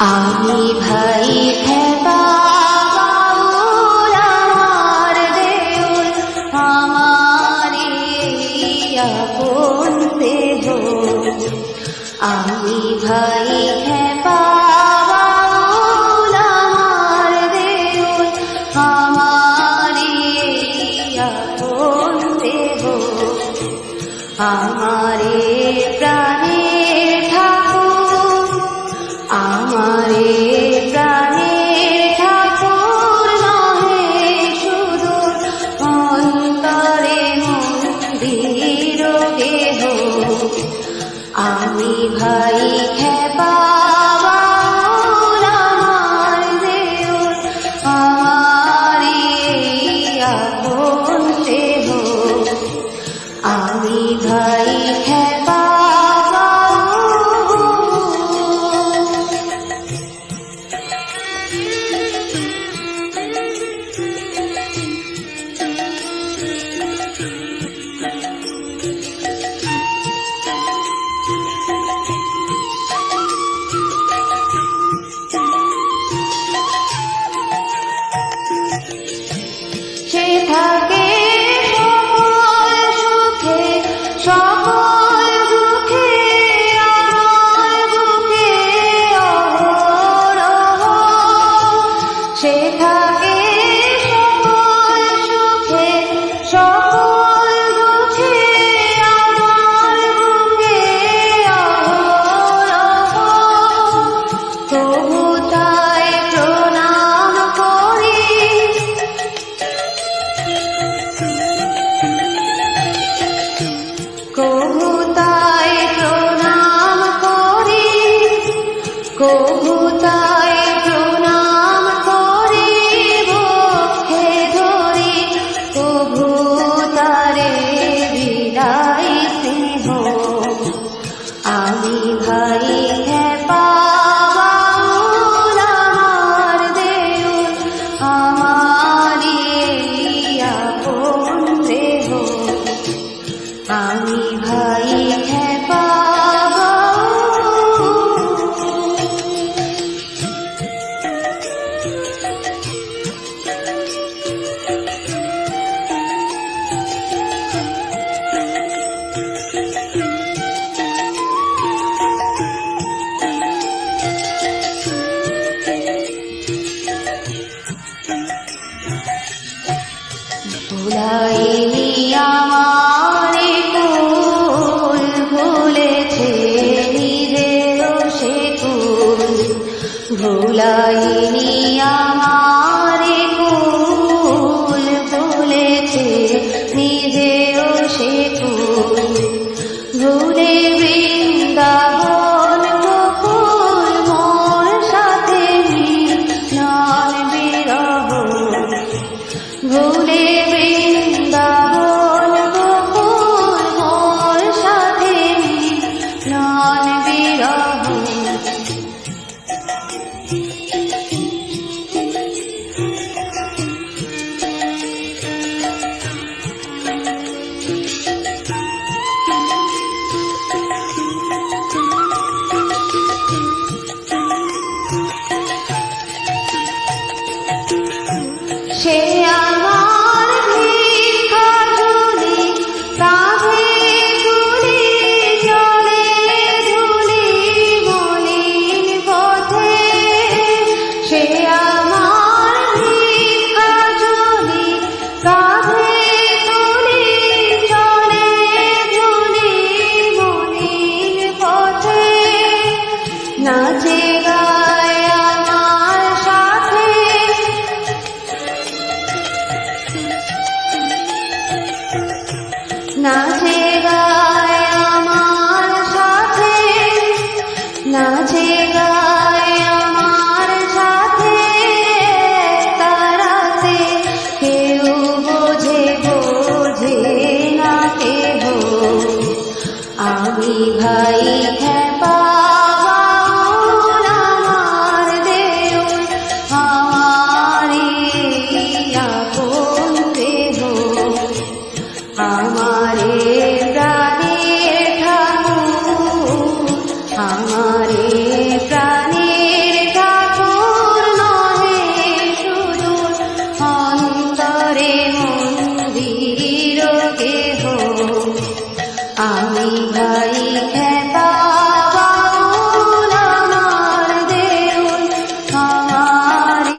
আমি ভাই খেপা বাউল আমার দেউল, আমারি আপন দেহ। আমি ভাই খেপা বাউল আমার দেউল, আমারি আপন দেহ। আমারে প্রাণের ঠাকুর, আমারে প্রাণের ঠাকুর নহে সুদূর অন্তরে মন্দির গেহ। আমি ভাই খেপা বাউল আমার দেউল, আমারি আপন দেহ। আমি ভাই খেপা সে থাকে সকল সুখে সকল দুঃখে, আমার বুকে অহরহ। সে থাকে সকল সুখে সকল দুঃখে, আমার বুকে অহরহ। তবু তাই প্রণাম করি, কবু তাই প্রণাম করি, কবু তাই প্রণাম করি বক্ষে ধরি, কবু তারে বিদায় স্নেহ। আমি ভাই খেপা বাউল আমার দেউল, আমারি আপন দেহ। আমি ভাই খেপা ভুলাইনি আমারে কুল, ভুলেছে নিজেও সে কুল। ভুলাইনি আমারে কুল, ভুলেছে নিজেও সে কুল। ভুলে বৃন্দাবন গোকুল, মোর সাথে মিলন বিরহ। ভুলে বৃন্দাবন গোকুল, মোর সাথে মিলন বিরহ। সে আমার ভিক্ষা ঝুলি, কাঁধে তুলি চলে ঝুলি মলিন পথে। সে আমার ভিক্ষা ঝুলি, কাঁধে তুলি চলে ঝুলি মলিন পথে। নাচে গায় আমার সাথে, নাচে গায় আমার সাথে, নাচে গায় আমার সাথে। তারাতে কেউ বোঝে বোঝে না কেহ। আমি ভাই খেপা বাউল আমার দেউল, আমারি আপন দেহ। আমারে প্রাণের ঠাকুর, আমারে